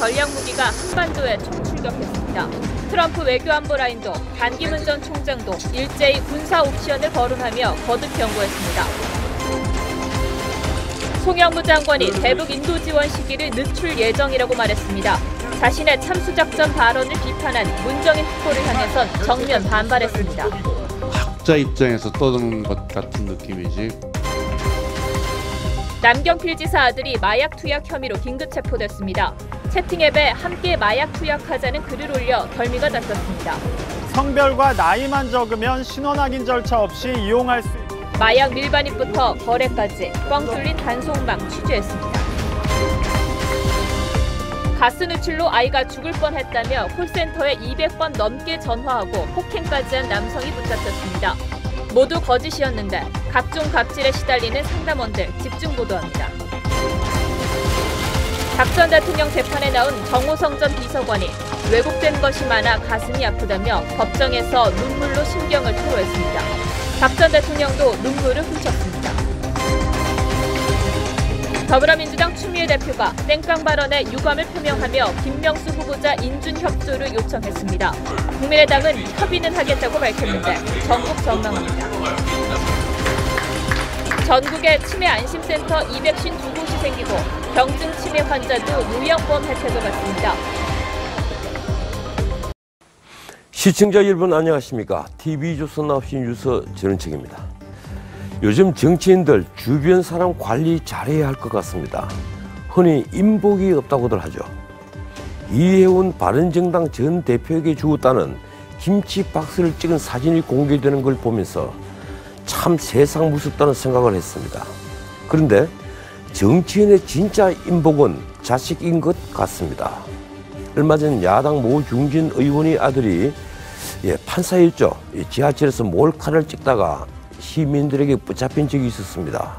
전략 무기가 한반도에 총출격했습니다. 트럼프 외교안보 라인도 반기문 전 총장도 일제히 군사 옵션을 거론하며 거듭 경고했습니다. 송영무 장관이 대북 인도 지원 시기를 늦출 예정이라고 말했습니다. 자신의 참수작전 발언을 비판한 문정인 후보를 향해선 정면 반발했습니다. 학자 입장에서 떠드는 것 같은 느낌이지. 남경필 지사 아들이 마약 투약 혐의로 긴급 체포됐습니다. 채팅앱에 함께 마약 투약하자는 글을 올려 덜미가 잡혔습니다. 성별과 나이만 적으면 신원 확인 절차 없이 이용할 수 있는 마약 밀반입부터 거래까지 뻥 뚫린 단속망 취재했습니다. 가스 누출로 아이가 죽을 뻔했다며 콜센터에 200번 넘게 전화하고 폭행까지 한 남성이 붙잡혔습니다. 모두 거짓이었는데 각종 갑질에 시달리는 상담원들 집중 보도합니다. 박 전 대통령 재판에 나온 정호성 전 비서관이 왜곡된 것이 많아 가슴이 아프다며 법정에서 눈물로 심경을 토로했습니다. 박 전 대통령도 눈물을 훔쳤습니다. 더불어민주당 추미애 대표가 땡깡 발언에 유감을 표명하며 김명수 후보자 인준 협조를 요청했습니다. 국민의당은 협의는 하겠다고 밝혔는데 전국 전망합니다. 전국에 치매 안심센터 252곳이 생기고 경증 치매 환자도 요양보험 혜택을 받습니다. 시청자 여러분 안녕하십니까? TV조선 9시 뉴스 전은책입니다. 요즘 정치인들 주변 사람 관리 잘해야 할 것 같습니다. 흔히 인복이 없다고들 하죠. 이해운 바른정당 전 대표에게 주었다는 김치 박스를 찍은 사진이 공개되는 걸 보면서 참 세상 무섭다는 생각을 했습니다. 그런데 정치인의 진짜 인복은 자식인 것 같습니다. 얼마 전 야당 모중진 의원의 아들이 판사였죠. 지하철에서 몰카를 찍다가 시민들에게 붙잡힌 적이 있었습니다.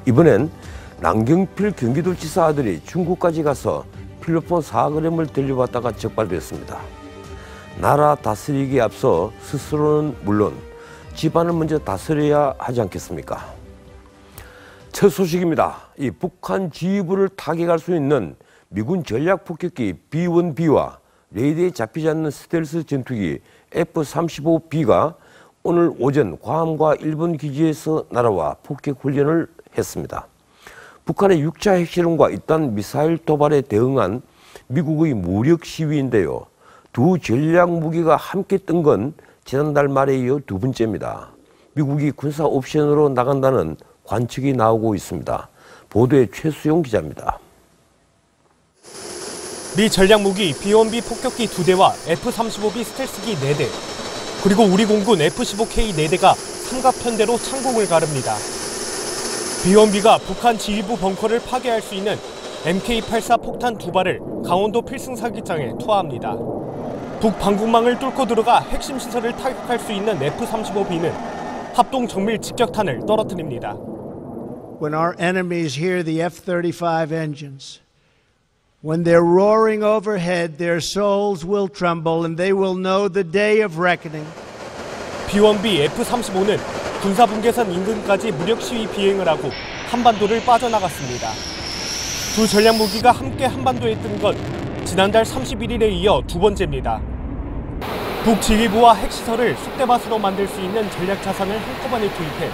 이번엔 남경필 경기도지사 아들이 중국까지 가서 필로폰 4g을 들려왔다가 적발되었습니다. 나라 다스리기에 앞서 스스로는 물론 집안을 먼저 다스려야 하지 않겠습니까? 첫 소식입니다. 이 북한 지휘부를 타격할 수 있는 미군 전략 폭격기 B-1B와 레이더에 잡히지 않는 스텔스 전투기 F-35B가 오늘 오전 괌과 일본 기지에서 날아와 폭격 훈련을 했습니다. 북한의 6차 핵실험과 이딴 미사일 도발에 대응한 미국의 무력 시위인데요. 두 전략 무기가 함께 뜬 건 지난달 말에 이어 두 번째입니다. 미국이 군사 옵션으로 나간다는 관측이 나오고 있습니다. 보도에 최수용 기자입니다. 미 전략 무기 B-1B 폭격기 2대와 F-35B 스텔스기 4대, 그리고 우리 공군 F-15K 4대가 삼각편대로 창공을 가릅니다. B-1B가 북한 지휘부 벙커를 파괴할 수 있는 MK-84 폭탄 2발을 강원도 필승사격장에 투하합니다. 북방공망을 뚫고 들어가 핵심 시설을 타격할 수 있는 F-35B는 합동 정밀 직격탄을 떨어뜨립니다. When our enemies hear the F-35 engines, when they're roaring overhead, their souls will tremble and they will know the day of reckoning. B-1B F-35는 군사분계선 인근까지 무력 시위 비행을 하고 한반도를 빠져나갔습니다. 두 전략 무기가 함께 한반도에 뜬 건 지난달 31일에 이어 두 번째입니다. 북지휘부와 핵시설을 쑥대밭으로 만들 수 있는 전략 자산을 한꺼번에 투입해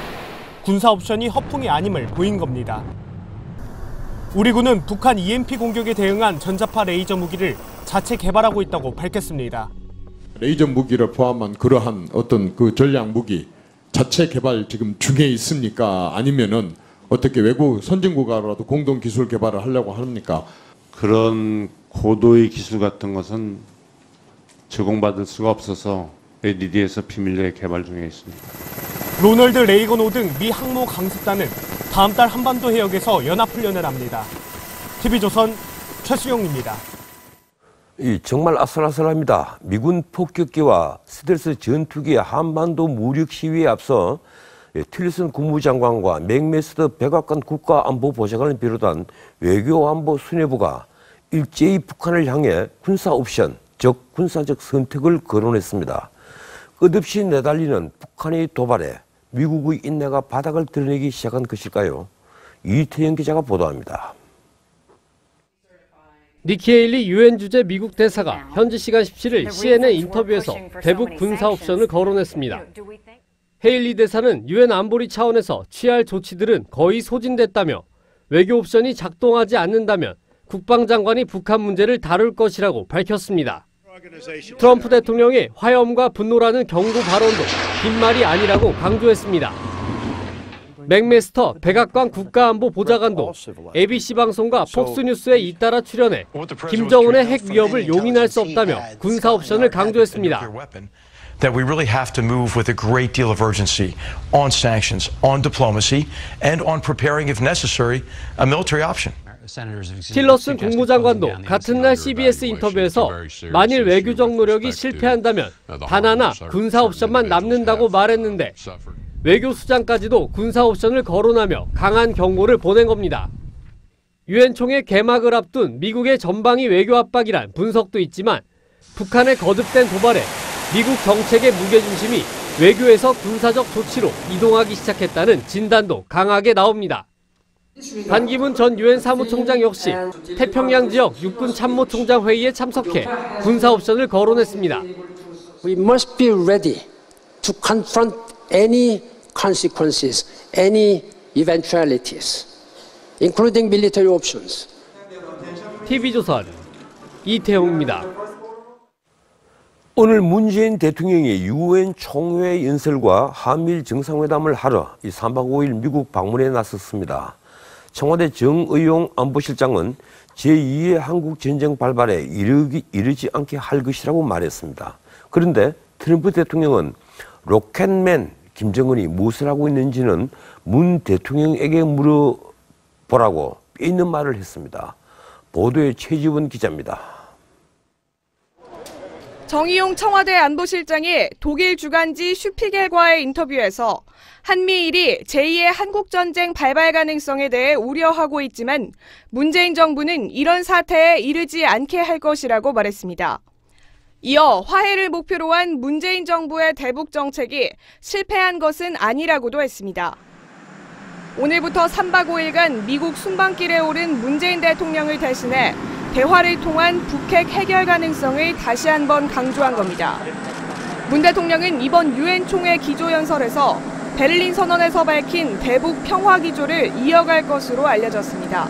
군사 옵션이 허풍이 아님을 보인 겁니다. 우리 군은 북한 EMP 공격에 대응한 전자파 레이저 무기를 자체 개발하고 있다고 밝혔습니다. 레이저 무기를 포함한 그러한 어떤 그 전략 무기 자체 개발 지금 중에 있습니까? 아니면은 어떻게 외국 선진국과라도 공동 기술 개발을 하려고 합니까? 그런 고도의 기술 같은 것은 제공받을 수가 없어서 ADD에서 비밀리에 개발 중에 있습니다. 로널드 레이건 5등 미 항모 강습단은 다음 달 한반도 해역에서 연합훈련을 합니다. TV조선 최수용입니다. 정말 아슬아슬합니다. 미군 폭격기와 스텔스 전투기의 한반도 무력 시위에 앞서 틸슨 국무장관과 맥메스터 백악관 국가안보보좌관을 비롯한 외교안보 수뇌부가 일제히 북한을 향해 군사 옵션, 즉 군사적 선택을 거론했습니다. 끝없이 내달리는 북한의 도발에 미국의 인내가 바닥을 드러내기 시작한 것일까요? 이태영 기자가 보도합니다. 니키 헤일리 유엔 주재 미국 대사가 현지 시간 17일 CNN 인터뷰에서 대북 군사 옵션을 거론했습니다. 헤일리 대사는 유엔 안보리 차원에서 취할 조치들은 거의 소진됐다며 외교 옵션이 작동하지 않는다면 국방장관이 북한 문제를 다룰 것이라고 밝혔습니다. 트럼프 대통령의 화염과 분노라는 경고 발언도 빈말이 아니라고 강조했습니다. 맥메스터 백악관 국가안보보좌관도 ABC 방송과 폭스뉴스에 잇따라 출연해 김정은의 핵 위협을 용인할 수 없다며 군사 옵션을 강조했습니다. That we really have to move with a great deal of urgency on sanctions, on diplomacy, and on preparing, if necessary, a military option. 틸러슨 국무장관도 같은 날 CBS 인터뷰에서 만일 외교적 노력이 실패한다면 바나나 군사 옵션만 남는다고 말했는데 외교 수장까지도 군사 옵션을 거론하며 강한 경고를 보낸 겁니다. 유엔 총회 개막을 앞둔 미국의 전방위 외교 압박이란 분석도 있지만 북한의 거듭된 도발에 미국 정책의 무게중심이 외교에서 군사적 조치로 이동하기 시작했다는 진단도 강하게 나옵니다. 반기문 전 유엔 사무총장 역시 태평양 지역 육군 참모총장 회의에 참석해 군사 옵션을 거론했습니다. We must be ready to confront any consequences, any eventualities, including military options. TV조선 이태용입니다. 오늘 문재인 대통령이 유엔 총회 연설과 한미일 정상회담을 하러 3박 5일 미국 방문에 나섰습니다. 청와대 정의용 안보실장은 제2의 한국전쟁 발발에 이르지 않게 할 것이라고 말했습니다. 그런데 트럼프 대통령은 로켓맨 김정은이 무엇을 하고 있는지는 문 대통령에게 물어보라고 뼈있는 말을 했습니다. 보도에 최지원 기자입니다. 정의용 청와대 안보실장이 독일 주간지 슈피겔과의 인터뷰에서 한미일이 제2의 한국전쟁 발발 가능성에 대해 우려하고 있지만 문재인 정부는 이런 사태에 이르지 않게 할 것이라고 말했습니다. 이어 화해를 목표로 한 문재인 정부의 대북 정책이 실패한 것은 아니라고도 했습니다. 오늘부터 3박 5일간 미국 순방길에 오른 문재인 대통령을 대신해 대화를 통한 북핵 해결 가능성을 다시 한번 강조한 겁니다. 문 대통령은 이번 유엔 총회 기조연설에서 베를린 선언에서 밝힌 대북 평화 기조를 이어갈 것으로 알려졌습니다.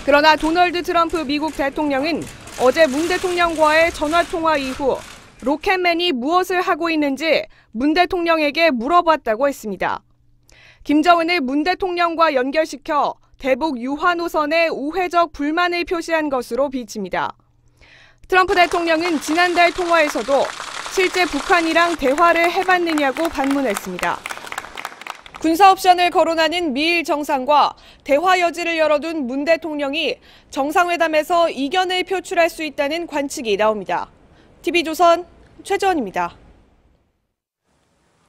그러나 도널드 트럼프 미국 대통령은 어제 문 대통령과의 전화통화 이후 로켓맨이 무엇을 하고 있는지 문 대통령에게 물어봤다고 했습니다. 김정은을 문 대통령과 연결시켜 대북 유화 노선에 우회적 불만을 표시한 것으로 비칩니다. 트럼프 대통령은 지난달 통화에서도 실제 북한이랑 대화를 해봤느냐고 반문했습니다. 군사 옵션을 거론하는 미일 정상과 대화 여지를 열어둔 문 대통령이 정상회담에서 이견을 표출할 수 있다는 관측이 나옵니다. TV조선 최재원입니다.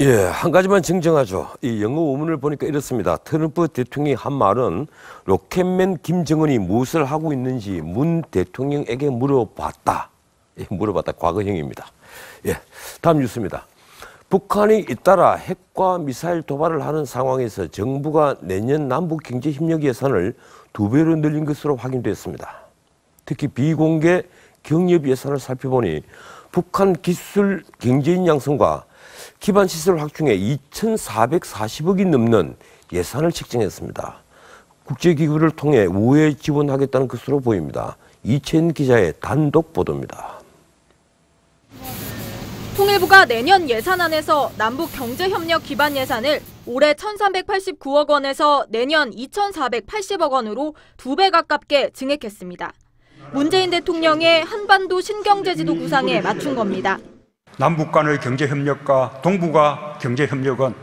예, 한 가지만 정정하죠. 이 영어 원문을 보니까 이렇습니다. 트럼프 대통령이 한 말은 로켓맨 김정은이 무엇을 하고 있는지 문 대통령에게 물어봤다. 예, 물어봤다. 과거형입니다. 예, 다음 뉴스입니다. 북한이 잇따라 핵과 미사일 도발을 하는 상황에서 정부가 내년 남북경제협력 예산을 2배로 늘린 것으로 확인됐습니다. 특히 비공개 경협 예산을 살펴보니 북한 기술 경제인 양성과 기반시설 확충에 2,440억이 넘는 예산을 책정했습니다. 국제기구를 통해 우회 지원하겠다는 것으로 보입니다. 이채인 기자의 단독 보도입니다. 통일부가 내년 예산안에서 남북경제협력 기반 예산을 올해 1,389억 원에서 내년 2,480억 원으로 2배 가깝게 증액했습니다. 문재인 대통령의 한반도 신경제지도 구상에 맞춘 겁니다. 남북 간의 경제협력과 동북아 경제협력은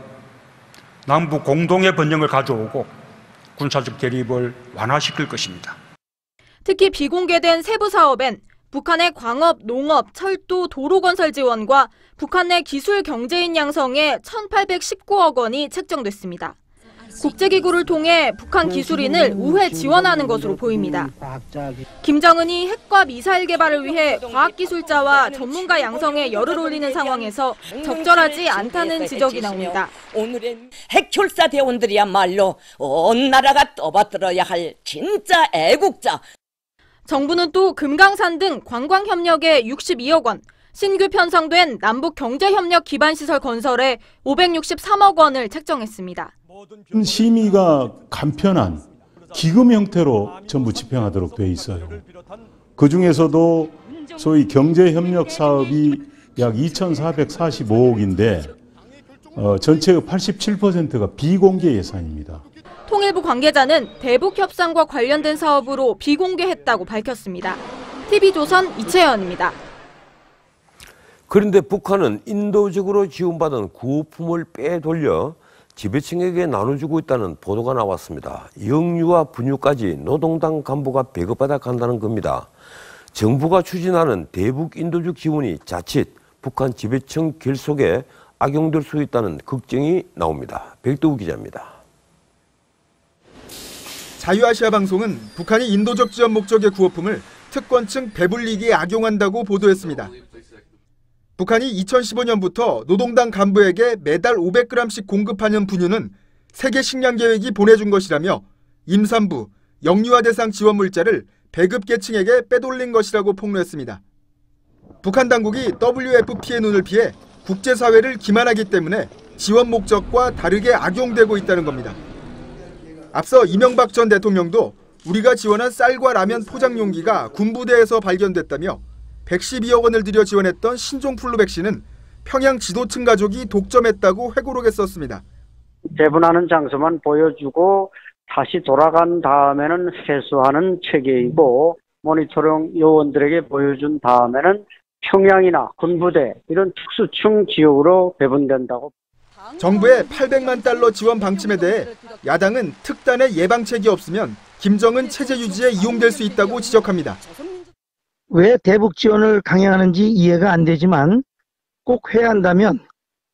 남북 공동의 번영을 가져오고 군사적 대립을 완화시킬 것입니다. 특히 비공개된 세부 사업엔 북한의 광업, 농업, 철도, 도로 건설 지원과 북한 내 기술 경제인 양성에 1,819억 원이 책정됐습니다. 국제기구를 통해 북한 기술인을 우회 지원하는 것으로 보입니다. 김정은이 핵과 미사일 개발을 위해 과학기술자와 전문가 양성에 열을 올리는 상황에서 적절하지 않다는 지적이 나옵니다. 오늘은 핵혈사 대원들이야말로 온 나라가 떠받들어야 할 진짜 애국자. 정부는 또 금강산 등 관광협력에 62억 원, 신규 편성된 남북경제협력 기반시설 건설에 563억 원을 책정했습니다. 심의가 간편한 기금 형태로 전부 집행하도록 돼 있어요. 그중에서도 소위 경제협력 사업이 약 2,445억인데 전체의 87%가 비공개 예산입니다. 통일부 관계자는 대북 협상과 관련된 사업으로 비공개했다고 밝혔습니다. TV조선 이채연입니다. 그런데 북한은 인도적으로 지원받은 구호품을 빼돌려 지배층에게 나눠주고 있다는 보도가 나왔습니다. 영유아 분유까지 노동당 간부가 배급받아 간다는 겁니다. 정부가 추진하는 대북 인도적 지원이 자칫 북한 지배층 결속에 악용될 수 있다는 걱정이 나옵니다. 백도우 기자입니다. 자유아시아 방송은 북한이 인도적 지원 목적의 구호품을 특권층 배불리기에 악용한다고 보도했습니다. 북한이 2015년부터 노동당 간부에게 매달 500g씩 공급하는 분유는 세계식량계획이 보내준 것이라며 임산부, 영유아 대상 지원 물자를 배급 계층에게 빼돌린 것이라고 폭로했습니다. 북한 당국이 WFP의 눈을 피해 국제사회를 기만하기 때문에 지원 목적과 다르게 악용되고 있다는 겁니다. 앞서 이명박 전 대통령도 우리가 지원한 쌀과 라면 포장 용기가 군부대에서 발견됐다며 112억 원을 들여 지원했던 신종플루 백신은 평양 지도층 가족이 독점했다고 회고록에 썼습니다. 배분하는 장소만 보여주고 다시 돌아간 다음에는 회수하는 체계이고 모니터링 요원들에게 보여준 다음에는 평양이나 군부대 이런 특수층 지역으로 배분된다고. 정부의 800만 달러 지원 방침에 대해 야당은 특단의 예방책이 없으면 김정은 체제 유지에 이용될 수 있다고 지적합니다. 왜 대북 지원을 강행하는지 이해가 안 되지만 꼭 해야 한다면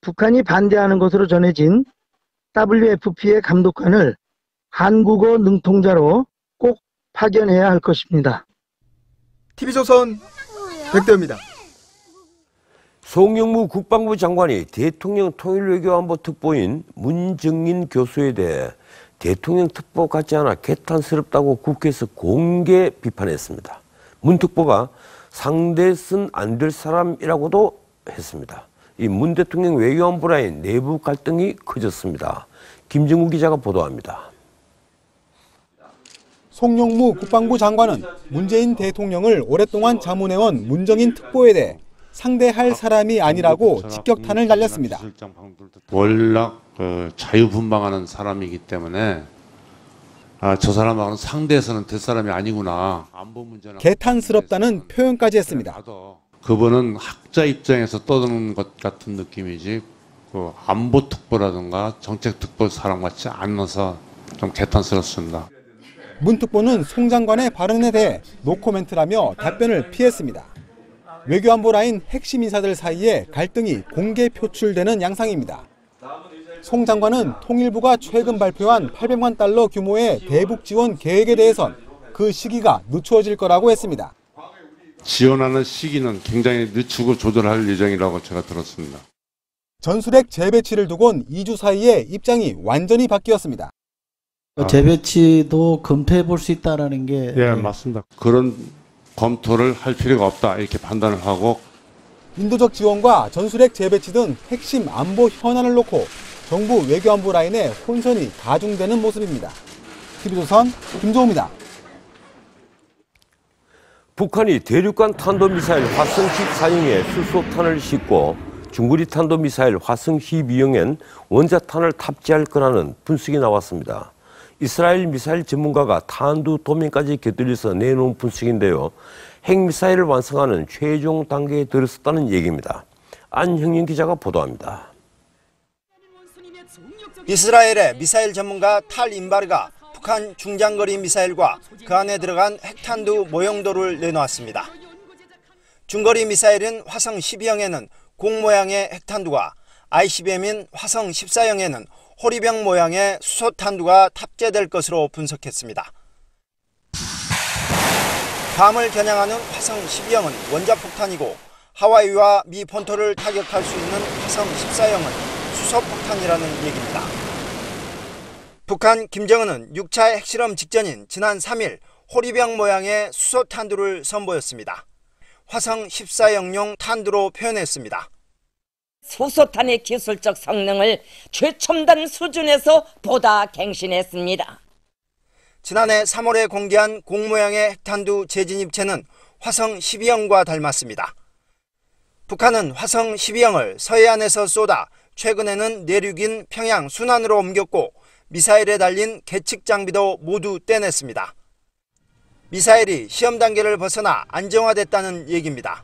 북한이 반대하는 것으로 전해진 WFP의 감독관을 한국어 능통자로 꼭 파견해야 할 것입니다. TV조선 백대우입니다. 송영무 국방부 장관이 대통령 통일외교안보 특보인 문정인 교수에 대해 대통령 특보 같지 않아 개탄스럽다고 국회에서 공개 비판했습니다. 문 특보가 상대선 안 될 사람이라고도 했습니다. 이 문 대통령 외교안보라인 내부 갈등이 커졌습니다. 김정우 기자가 보도합니다. 송영무 국방부 장관은 문재인 대통령을 오랫동안 자문해온 문정인 특보에 대해 상대할 사람이 아니라고 직격탄을 날렸습니다. 월락 자유분방하는 사람이기 때문에 저 사람하고는 상대에서는 될 사람이 아니구나. 개탄스럽다는 표현까지 했습니다. 그분은 학자 입장에서 떠드는 것 같은 느낌이지 그 안보 특보라든가 정책 특보 사람 같지 않아서 좀 개탄스럽습니다. 문 특보는 송 장관의 발언에 대해 노코멘트라며 답변을 피했습니다. 외교안보 라인 핵심 인사들 사이에 갈등이 공개 표출되는 양상입니다. 송 장관은 통일부가 최근 발표한 800만 달러 규모의 대북 지원 계획에 대해선 그 시기가 늦추어질 거라고 했습니다. 지원하는 시기는 굉장히 늦추고 조절할 예정이라고 제가 들었습니다. 전술핵 재배치를 두곤 2주 사이에 입장이 완전히 바뀌었습니다. 재배치도 검토해 볼 수 있다는 게. 예, 맞습니다. 그런 검토를 할 필요가 없다 이렇게 판단을 하고 인도적 지원과 전술핵 재배치 등 핵심 안보 현안을 놓고 정부 외교안보 라인에 혼선이 가중되는 모습입니다. TV조선 김종우입니다. 북한이 대륙간 탄도미사일 화성 14형에 수소탄을 싣고 중거리 탄도미사일 화성 12형엔 원자탄을 탑재할 거라는 분석이 나왔습니다. 이스라엘 미사일 전문가가 탄두 도면까지 곁들여서 내놓은 분석인데요. 핵미사일을 완성하는 최종 단계에 들어섰다는 얘기입니다. 안형영 기자가 보도합니다. 이스라엘의 미사일 전문가 탈 인바르가 북한 중장거리 미사일과 그 안에 들어간 핵탄두 모형도를 내놓았습니다. 중거리 미사일인 화성 12형에는 공 모양의 핵탄두가, ICBM인 화성 14형에는 호리병 모양의 수소탄두가 탑재될 것으로 분석했습니다. 괌을 겨냥하는 화성 12형은 원자폭탄이고 하와이와 미 본토를 타격할 수 있는 화성 14형은 수소폭탄이라는 얘기입니다. 북한 김정은은 6차 핵실험 직전인 지난 3일 호리병 모양의 수소탄두를 선보였습니다. 화성 14형용 탄두로 표현했습니다. 수소탄의 기술적 성능을 최첨단 수준에서 보다 갱신했습니다. 지난해 3월에 공개한 공 모양의 핵탄두 재진입체는 화성 12형과 닮았습니다. 북한은 화성 12형을 서해안에서 쏘다 최근에는 내륙인 평양 순안으로 옮겼고 미사일에 달린 계측 장비도 모두 떼냈습니다. 미사일이 시험 단계를 벗어나 안정화됐다는 얘기입니다.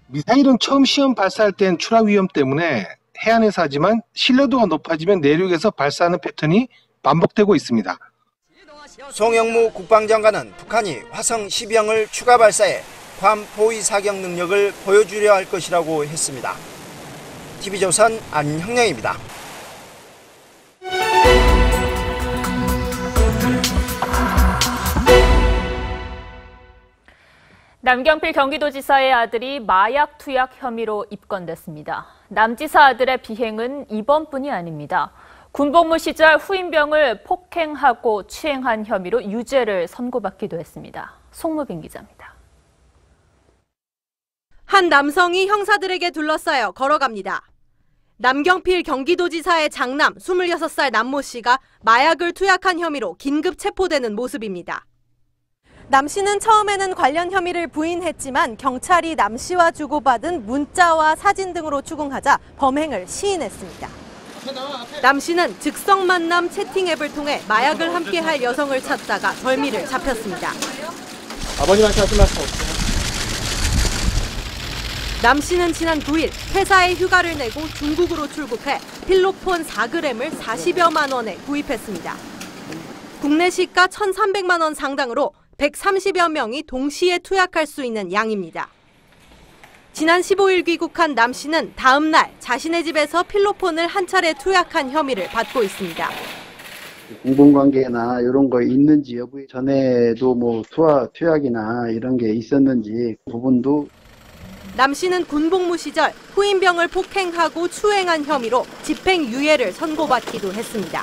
미사일은 처음 시험 발사할 땐 추락 위험 때문에 해안에서 하지만 신뢰도가 높아지면 내륙에서 발사하는 패턴이 반복되고 있습니다. 송영무 국방장관은 북한이 화성 12형을 추가 발사해 괌 포위 사격 능력을 보여주려 할 것이라고 했습니다. TV조선 안형량입니다. 남경필 경기도지사의 아들이 마약 투약 혐의로 입건됐습니다. 남지사 아들의 비행은 이번뿐이 아닙니다. 군복무 시절 후임병을 폭행하고 추행한 혐의로 유죄를 선고받기도 했습니다. 송무빈 기자입니다. 한 남성이 형사들에게 둘러싸여 걸어갑니다. 남경필 경기도지사의 장남 26살 남모 씨가 마약을 투약한 혐의로 긴급 체포되는 모습입니다. 남 씨는 처음에는 관련 혐의를 부인했지만 경찰이 남 씨와 주고받은 문자와 사진 등으로 추궁하자 범행을 시인했습니다. 남 씨는 즉석 만남 채팅 앱을 통해 마약을 함께할 여성을 찾다가 절미를 잡혔습니다. 아버님한테 하신 말씀 없어요? 남 씨는 지난 9일 회사에 휴가를 내고 중국으로 출국해 필로폰 4g을 40여만 원에 구입했습니다. 국내 시가 1,300만 원 상당으로 130여 명이 동시에 투약할 수 있는 양입니다. 지난 15일 귀국한 남 씨는 다음 날 자신의 집에서 필로폰을 한 차례 투약한 혐의를 받고 있습니다. 공범관계나 이런 거 있는지 여부, 전에도 뭐 투약이나 이런 게 있었는지 부분도. 남 씨는 군복무 시절 후임병을 폭행하고 추행한 혐의로 집행유예를 선고받기도 했습니다.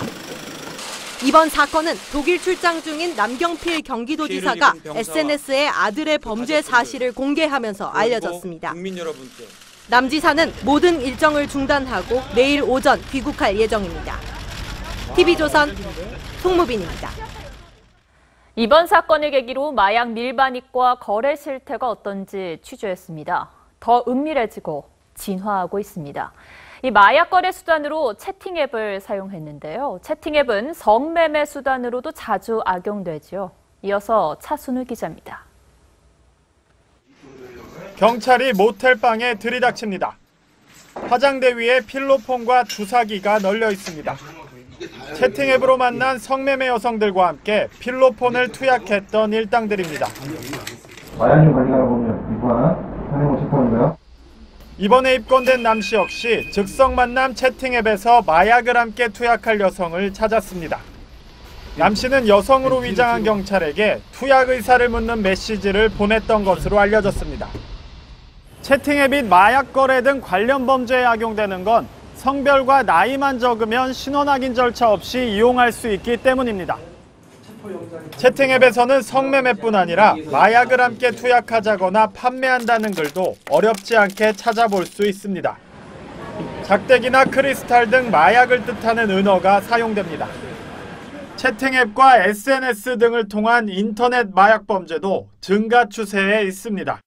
이번 사건은 독일 출장 중인 남경필 경기도지사가 SNS에 아들의 범죄 사실을 공개하면서 알려졌습니다. 남 지사는 모든 일정을 중단하고 내일 오전 귀국할 예정입니다. TV조선 송무빈입니다. 이번 사건을 계기로 마약 밀반입과 거래 실태가 어떤지 취재했습니다. 더 은밀해지고 진화하고 있습니다. 이 마약 거래 수단으로 채팅 앱을 사용했는데요. 채팅 앱은 성매매 수단으로도 자주 악용되죠. 이어서 차순우 기자입니다. 경찰이 모텔방에 들이닥칩니다. 화장대 위에 필로폰과 주사기가 널려 있습니다. 채팅 앱으로 만난 성매매 여성들과 함께 필로폰을 투약했던 일당들입니다. 마약류 관리하러 보면 이거 하나 하는 거 싶었는데요. 이번에 입건된 남 씨 역시 즉석 만남 채팅 앱에서 마약을 함께 투약할 여성을 찾았습니다. 남 씨는 여성으로 위장한 경찰에게 투약 의사를 묻는 메시지를 보냈던 것으로 알려졌습니다. 채팅 앱인 마약 거래 등 관련 범죄에 악용되는 건 성별과 나이만 적으면 신원 확인 절차 없이 이용할 수 있기 때문입니다. 채팅 앱에서는 성매매뿐 아니라 마약을 함께 투약하자거나 판매한다는 글도 어렵지 않게 찾아볼 수 있습니다. 작대기나 크리스탈 등 마약을 뜻하는 은어가 사용됩니다. 채팅 앱과 SNS 등을 통한 인터넷 마약 범죄도 증가 추세에 있습니다.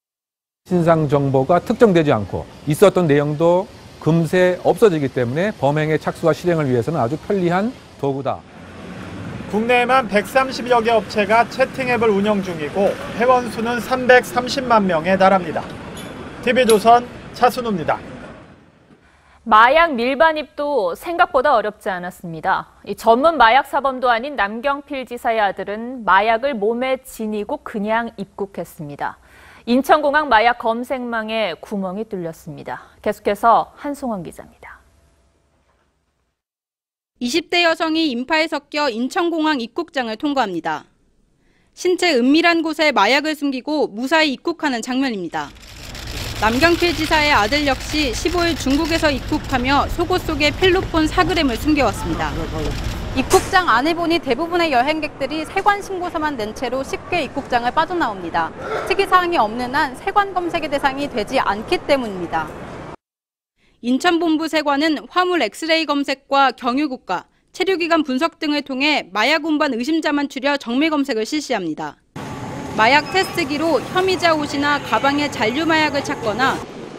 신상 정보가 특정되지 않고 있었던 내용도 금세 없어지기 때문에 범행의 착수와 실행을 위해서는 아주 편리한 도구다. 국내에만 130여 개 업체가 채팅 앱을 운영 중이고 회원 수는 330만 명에 달합니다. TV조선 차순우입니다. 마약 밀반입도 생각보다 어렵지 않았습니다. 이 전문 마약 사범도 아닌 남경필 지사의 아들은 마약을 몸에 지니고 그냥 입국했습니다. 인천공항 마약 검색망에 구멍이 뚫렸습니다. 계속해서 한송원 기자입니다. 20대 여성이 인파에 섞여 인천공항 입국장을 통과합니다. 신체 은밀한 곳에 마약을 숨기고 무사히 입국하는 장면입니다. 남경필 지사의 아들 역시 15일 중국에서 입국하며 속옷 속에 필로폰 4g을 숨겨왔습니다. 입국장 안에 보니 대부분의 여행객들이 세관 신고서만 낸 채로 쉽게 입국장을 빠져나옵니다. 특이사항이 없는 한 세관 검색의 대상이 되지 않기 때문입니다. 인천본부 세관은 화물 엑스레이 검색과 경유국가, 체류기간 분석 등을 통해 마약 운반 의심자만 추려 정밀 검색을 실시합니다. 마약 테스트기로 혐의자 옷이나 가방에 잔류마약을 찾거나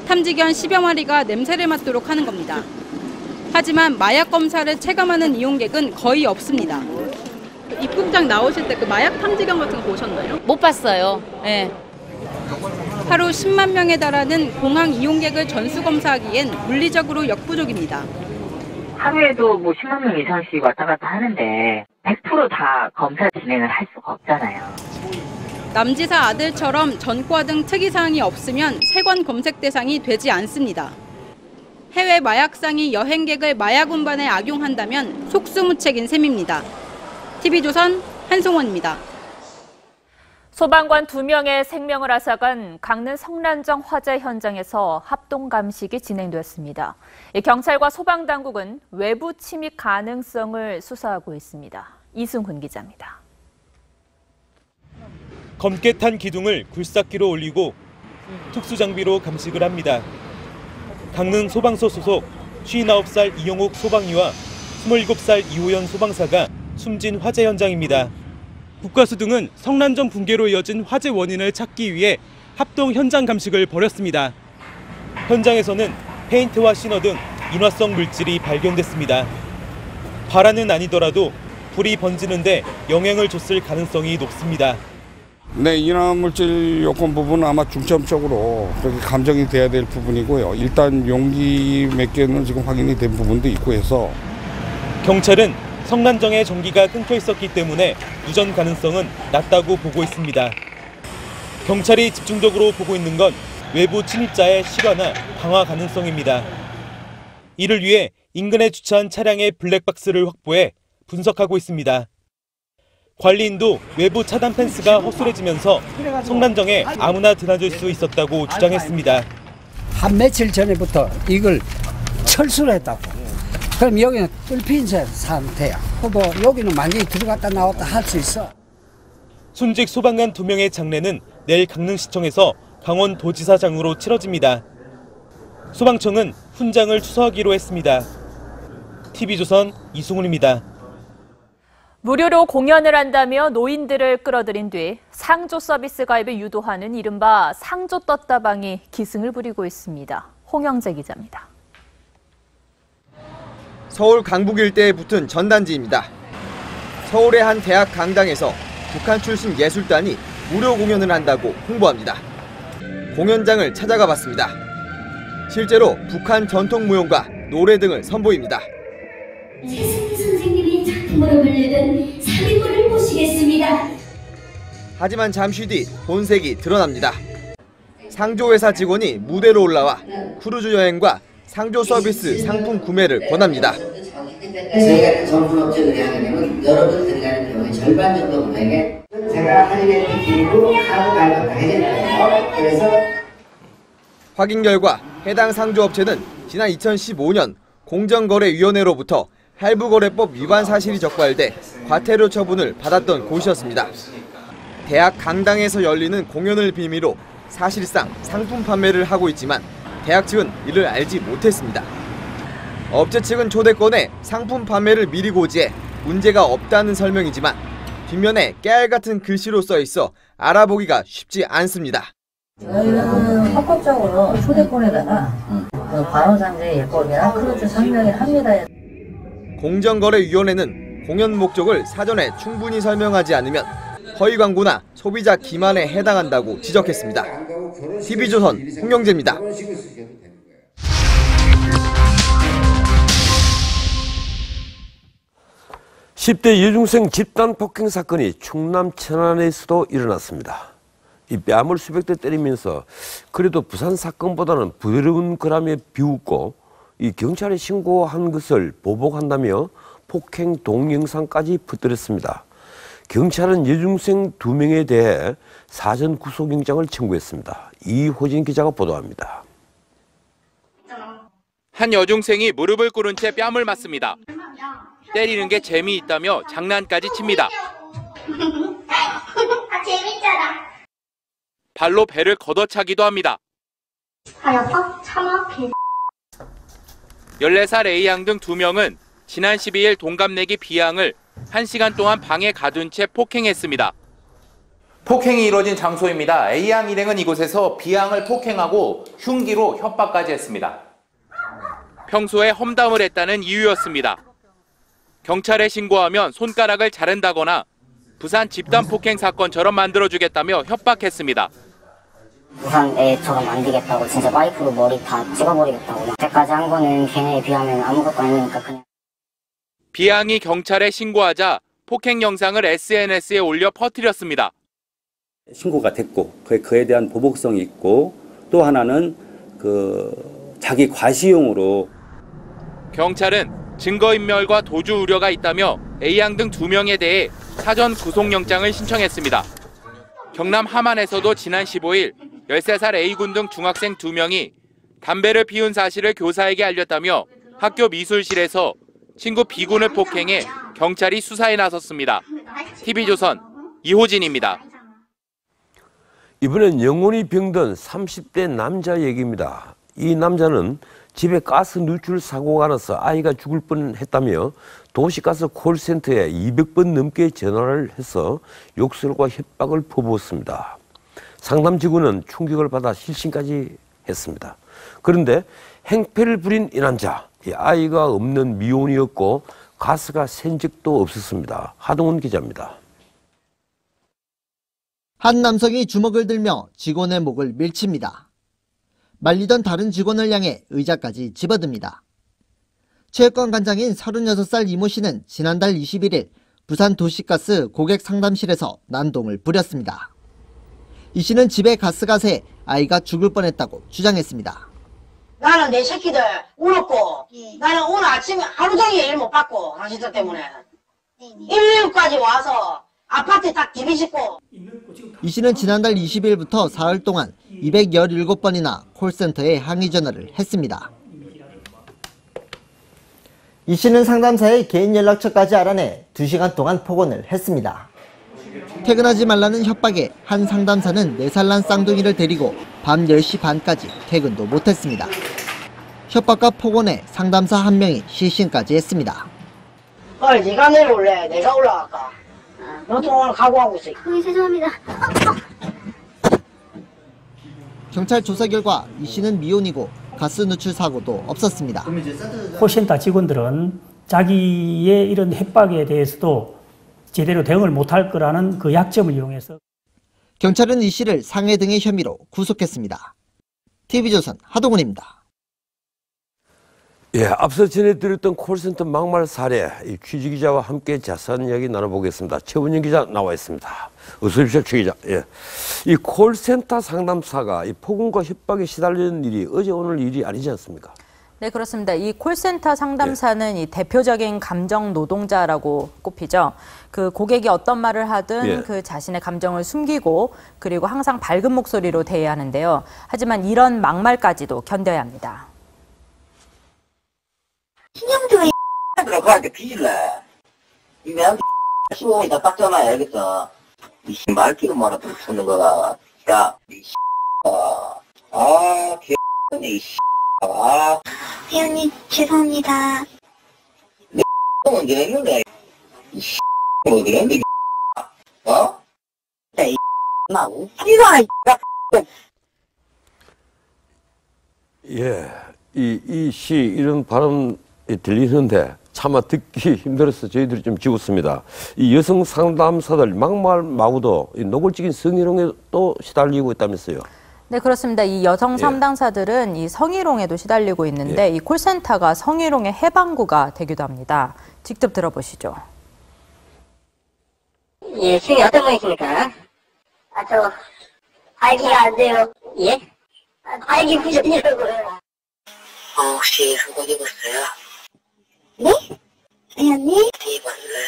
탐지견 10여 마리가 냄새를 맡도록 하는 겁니다. 하지만 마약 검사를 체감하는 이용객은 거의 없습니다. 입국장 나오실 때 그 마약 탐지견 같은 거 보셨나요? 못 봤어요. 네. 하루 10만 명에 달하는 공항 이용객을 전수 검사하기엔 물리적으로 역부족입니다. 하루에도 뭐 10만 명 이상씩 왔다 갔다 하는데 100% 다 검사 진행을 할 수가 없잖아요. 남지사 아들처럼 전과 등 특이사항이 없으면 세관 검색 대상이 되지 않습니다. 해외 마약상이 여행객을 마약 운반에 악용한다면 속수무책인 셈입니다. TV조선 한송원입니다. 소방관 2명의 생명을 앗아간 강릉 성난정 화재 현장에서 합동 감식이 진행됐습니다. 경찰과 소방당국은 외부 침입 가능성을 수사하고 있습니다. 이승훈 기자입니다. 검게 탄 기둥을 굴삭기로 올리고 특수장비로 감식을 합니다. 강릉 소방서 소속 59살 이용욱 소방이와 27살 이호연 소방사가 숨진 화재 현장입니다. 국가수 등은 성난정 붕괴로 이어진 화재 원인을 찾기 위해 합동 현장 감식을 벌였습니다. 현장에서는 페인트와 신어 등 인화성 물질이 발견됐습니다. 발화는 아니더라도 불이 번지는 데 영향을 줬을 가능성이 높습니다. 네, 인화물질 요건 부분은 아마 중점적으로 그렇게 감정이 돼야 될 부분이고요. 일단 용기 몇 개는 지금 확인이 된 부분도 있고 해서 경찰은 성난정에 전기가 끊겨 있었기 때문에 누전 가능성은 낮다고 보고 있습니다. 경찰이 집중적으로 보고 있는 건 외부 침입자의 실화나 방화 가능성입니다. 이를 위해 인근에 주차한 차량의 블랙박스를 확보해 분석하고 있습니다. 관리인도 외부 차단 펜스가 허술해지면서 성난정에 아무나 드나들 수 있었다고 주장했습니다. 한 며칠 전에부터 이걸 철수를 했다고. 그럼 여기는 뚫힌 상태야. 그리고 여기는 완전히 들어갔다 나왔다 할 수 있어. 순직 소방관 2명의 장례는 내일 강릉시청에서 강원도지사장으로 치러집니다. 소방청은 훈장을 추서하기로 했습니다. TV조선 이승훈입니다. 무료로 공연을 한다며 노인들을 끌어들인 뒤 상조 서비스 가입을 유도하는 이른바 상조 떴다방이 기승을 부리고 있습니다. 홍영재 기자입니다. 서울 강북 일대에 붙은 전단지입니다. 서울의 한 대학 강당에서 북한 출신 예술단이 무료 공연을 한다고 홍보합니다. 공연장을 찾아가 봤습니다. 실제로 북한 전통 무용과 노래 등을 선보입니다. 최승희 선생님이 작품으로 불리던 사비문을 보시겠습니다. 하지만 잠시 뒤 본색이 드러납니다. 상조회사 직원이 무대로 올라와 크루즈 여행과 상조 서비스 상품 구매를 권합니다. 저희가 정품업체를 하려면 여러분들이 가는 경우에 절반 정도 금액에 제가 할인의 PT로 카드 발급을 해드릴게요. 그래서 확인 결과 해당 상조업체는 지난 2015년 공정거래위원회로부터 할부거래법 위반 사실이 적발돼 과태료 처분을 받았던 곳이었습니다. 대학 강당에서 열리는 공연을 빌미로 사실상 상품 판매를 하고 있지만 대학 측은 이를 알지 못했습니다. 업체 측은 초대권에 상품 판매를 미리 고지해 문제가 없다는 설명이지만 뒷면에 깨알 같은 글씨로 써 있어 알아보기가 쉽지 않습니다. 저희는 합법적으로 초대권에다가 관호상제 예법이나 크루즈 설명을 합니다. 공정거래위원회는 공연 목적을 사전에 충분히 설명하지 않으면 허위 광고나 소비자 기만에 해당한다고 지적했습니다. TV조선 홍영재입니다. 10대 여중생 집단 폭행 사건이 충남 천안에서도 일어났습니다. 이 뺨을 수백 대 때리면서 그래도 부산 사건보다는 부드러운 거람에 비웃고 이 경찰에 신고한 것을 보복한다며 폭행 동영상까지 퍼뜨렸습니다. 경찰은 여중생 2명에 대해 사전 구속영장을 청구했습니다. 이호진 기자가 보도합니다. 한 여중생이 무릎을 꿇은 채 뺨을 맞습니다. 때리는 게 재미있다며 장난까지 칩니다. 재밌잖아. 발로 배를 걷어차기도 합니다. 여보, 참아. 14살 A양 등 2명은 지난 12일 동갑내기 B양을 1시간 동안 방에 가둔 채 폭행했습니다. 폭행이 이뤄진 장소입니다. A양 일행은 이곳에서 B양을 폭행하고 흉기로 협박까지 했습니다. 평소에 험담을 했다는 이유였습니다. 경찰에 신고하면 손가락을 자른다거나 부산 집단 폭행 사건처럼 만들어주겠다며 협박했습니다. 부산애처럼 안 되겠다고 진짜 와이프도 머리 다 찍어버리겠다고 그때까지 한 거는 걔네에 비하면 아무것도 아니니까 그냥. B양이 경찰에 신고하자 폭행 영상을 SNS에 올려 퍼뜨렸습니다. 신고가 됐고 그에 대한 보복성이 있고 또 하나는 자기 과시용으로 경찰은 증거인멸과 도주 우려가 있다며 A양 등 2명에 대해 사전 구속영장을 신청했습니다. 경남 함안에서도 지난 15일 13살 A군 등 중학생 2명이 담배를 피운 사실을 교사에게 알렸다며 학교 미술실에서 친구 B군을 폭행해 경찰이 수사에 나섰습니다. TV조선 이호진입니다. 이번엔 영혼이 병든 30대 남자 얘기입니다. 이 남자는 집에 가스 누출 사고가 나서 아이가 죽을 뻔했다며 도시가스 콜센터에 200번 넘게 전화를 해서 욕설과 협박을 퍼부었습니다. 상담 직원은 충격을 받아 실신까지 했습니다. 그런데 행패를 부린 이 남자, 아이가 없는 미혼이었고 가스가 샌 적도 없었습니다. 하동훈 기자입니다. 한 남성이 주먹을 들며 직원의 목을 밀칩니다. 말리던 다른 직원을 향해 의자까지 집어듭니다. 체육관 관장인 36살 이모 씨는 지난달 21일 부산 도시가스 고객 상담실에서 난동을 부렸습니다. 이 씨는 집에 가스가 새 아이가 죽을 뻔했다고 주장했습니다. 나는 내 새끼들 울었고 나는 오늘 아침에 하루 종일 일 못 받고 당신들 때문에 119까지 와서 아파트 딱 디비짓고. 이 씨는 지난달 20일부터 사흘 동안 217번이나 콜센터에 항의 전화를 했습니다. 이 씨는 상담사의 개인 연락처까지 알아내 2시간 동안 폭언을 했습니다. 퇴근하지 말라는 협박에 한 상담사는 4살 난 쌍둥이를 데리고 밤 10시 반까지 퇴근도 못했습니다. 협박과 폭언에 상담사 한 명이 실신까지 했습니다. 빨리 네가 내려올래? 내가 올라갈까? 너도 오늘 각오하고 있어. 죄송합니다. 경찰 조사 결과 이 씨는 미혼이고 가스 누출 사고도 없었습니다. 콜센터 직원들은 자기의 이런 협박에 대해서도 제대로 대응을 못할 거라는 그 약점을 이용해서 경찰은 이 씨를 상해 등의 혐의로 구속했습니다. TV조선 하동훈입니다. 예, 앞서 전해드렸던 콜센터 막말 사례, 이 취지기자와 함께 자세한 이야기 나눠보겠습니다. 최원영 기자 나와 있습니다. 어서 오십시오, 최 기자. 예. 이 콜센터 상담사가 이 폭언과 협박에 시달리는 일이 어제 오늘 일이 아니지 않습니까? 네, 그렇습니다. 이 콜센터 상담사는 이 대표적인 감정 노동자라고 꼽히죠. 그 고객이 어떤 말을 하든 그 자신의 감정을 숨기고 그리고 항상 밝은 목소리로 대해야 하는데요. 하지만 이런 막말까지도 견뎌야 합니다. 신영도에 들어가게 뒤질래. 이 매한테 15분이다 딱 전화해 알겠어. 이 말귀가 뭐라 좀 쓰는 거가. 야, 이 개X네 이 회원님 죄송합니다. 내 언제 했는데 이 어디 했는데 어? 야, 이 마 웃기나 이 예, 이 시 이런 발언 들리는데 차마 듣기 힘들어서 저희들이 좀 지웠습니다. 이 여성 상담사들 막말 마구도 노골적인 성희롱에 또 시달리고 있다면서요. 네, 그렇습니다. 이 여성 상담사들은 이 성희롱에도 시달리고 있는데 이 콜센터가 성희롱의 해방구가 되기도 합니다. 직접 들어보시죠. 예, 승희 어떤 분이십니까? 저 알기가 안 돼요. 예? 알기 부전이라고요. 혹시 속옷 입었어요? 네? 회원님? 입었어요?